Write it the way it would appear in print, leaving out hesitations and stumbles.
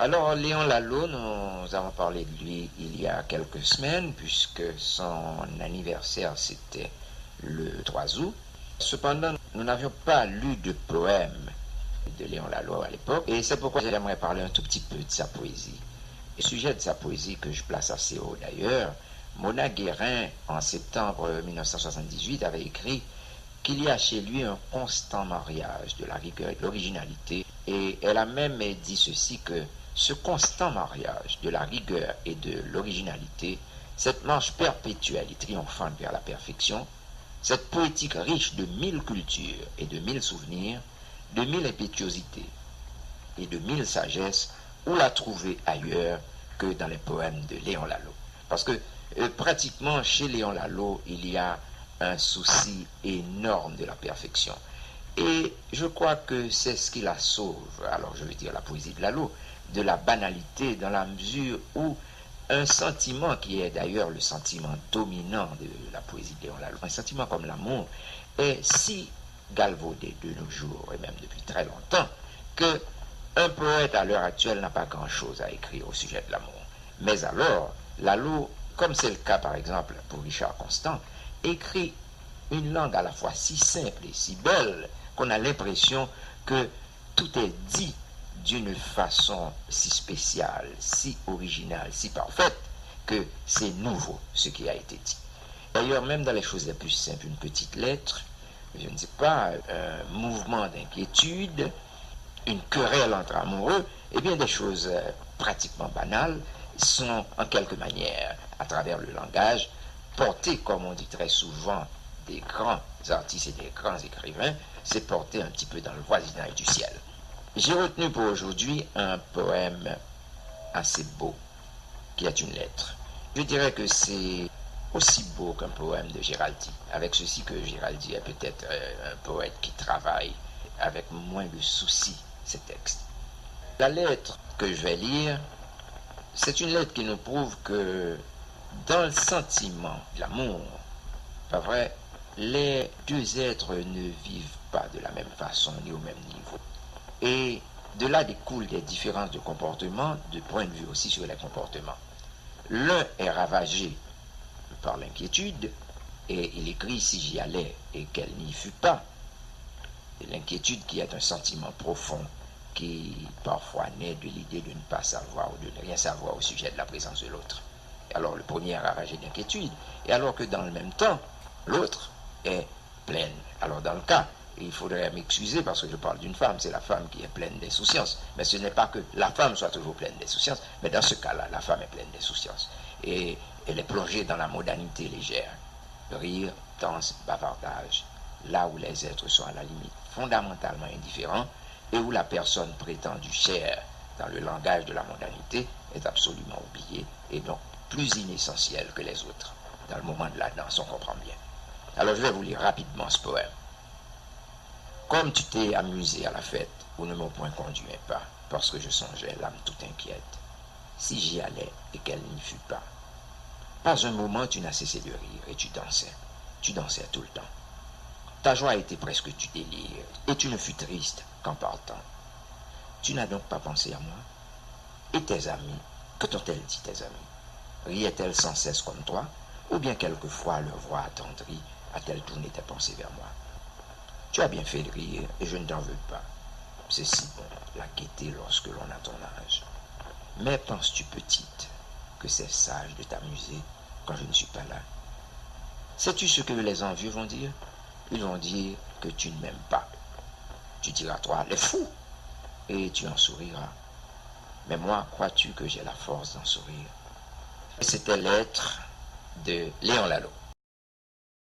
Alors, Léon Lalo, nous avons parlé de lui il y a quelques semaines, puisque son anniversaire, c'était le 3 août. Cependant, nous n'avions pas lu de poème de Léon Lalo à l'époque, et c'est pourquoi j'aimerais parler un tout petit peu de sa poésie. Le sujet de sa poésie, que je place assez haut d'ailleurs, Mona Guérin, en septembre 1978, avait écrit qu'il y a chez lui un constant mariage de la rigueur et de l'originalité, et elle a même dit ceci, que ce constant mariage de la rigueur et de l'originalité, cette marche perpétuelle et triomphante vers la perfection, cette poétique riche de 1000 cultures et de 1000 souvenirs, de 1000 impétuosités et de 1000 sagesses, où la trouver ailleurs que dans les poèmes de Léon Lalo. Parce que pratiquement chez Léon Lalo, il y a un souci énorme de la perfection. Et je crois que c'est ce qui la sauve, alors je veux dire la poésie de Lalo, de la banalité, dans la mesure où un sentiment qui est d'ailleurs le sentiment dominant de la poésie de Léon Lalo, un sentiment comme l'amour, est si galvaudé de nos jours, et même depuis très longtemps, que un poète à l'heure actuelle n'a pas grand-chose à écrire au sujet de l'amour. Mais alors, Lalo, comme c'est le cas par exemple pour Richard Constant, écrit une langue à la fois si simple et si belle qu'on a l'impression que tout est dit d'une façon si spéciale, si originale, si parfaite, que c'est nouveau ce qui a été dit. D'ailleurs, même dans les choses les plus simples, une petite lettre, je ne sais pas, un mouvement d'inquiétude, une querelle entre amoureux, et bien des choses pratiquement banales sont en quelque manière, à travers le langage, portées, comme on dit très souvent, des grands artistes et des grands écrivains, c'est porté un petit peu dans le voisinage du ciel. J'ai retenu pour aujourd'hui un poème assez beau, qui est une lettre. Je dirais que c'est aussi beau qu'un poème de Géraldi, avec ceci que Géraldi est peut-être un poète qui travaille avec moins de soucis ces textes. La lettre que je vais lire, c'est une lettre qui nous prouve que dans le sentiment de l'amour, pas vrai, les deux êtres ne vivent pas de la même façon ni au même niveau. Et de là découlent des différences de comportement, de point de vue aussi sur les comportements. L'un est ravagé par l'inquiétude, et il écrit si j'y allais et qu'elle n'y fût pas. L'inquiétude qui est un sentiment profond qui parfois naît de l'idée de ne pas savoir ou de ne rien savoir au sujet de la présence de l'autre. Alors le premier est ravagé d'inquiétude, et alors que dans le même temps, l'autre est pleine. Alors dans le cas, il faudrait m'excuser parce que je parle d'une femme, c'est la femme qui est pleine d'insouciance. Mais ce n'est pas que la femme soit toujours pleine d'insouciance, mais dans ce cas-là, la femme est pleine d'insouciance. Et elle est plongée dans la modernité légère. Rire, danse, bavardage, là où les êtres sont à la limite fondamentalement indifférents et où la personne prétendue chère dans le langage de la modernité est absolument oubliée et donc plus inessentielle que les autres. Dans le moment de la danse, on comprend bien. Alors je vais vous lire rapidement ce poème. Comme tu t'es amusé à la fête, où ne mon point conduisait pas, parce que je songeais l'âme toute inquiète, si j'y allais et qu'elle n'y fût pas. Pas un moment tu n'as cessé de rire et tu dansais tout le temps. Ta joie était presque du délire, et tu ne fus triste qu'en partant. Tu n'as donc pas pensé à moi? Et tes amis, que t'ont-elles dit tes amis? Riaient-elles sans cesse comme toi, ou bien quelquefois leur voix attendrie a-t-elle tourné tes pensées vers moi? Tu as bien fait de rire, et je ne t'en veux pas. C'est si bon, la gaieté lorsque l'on a ton âge. Mais penses-tu, petite, que c'est sage de t'amuser quand je ne suis pas là? Sais-tu ce que les envieux vont dire? Ils vont dire que tu ne m'aimes pas. Tu diras, toi, les fous, et tu en souriras. Mais moi, crois-tu que j'ai la force d'en sourire? C'était l'être de Léon Lalo.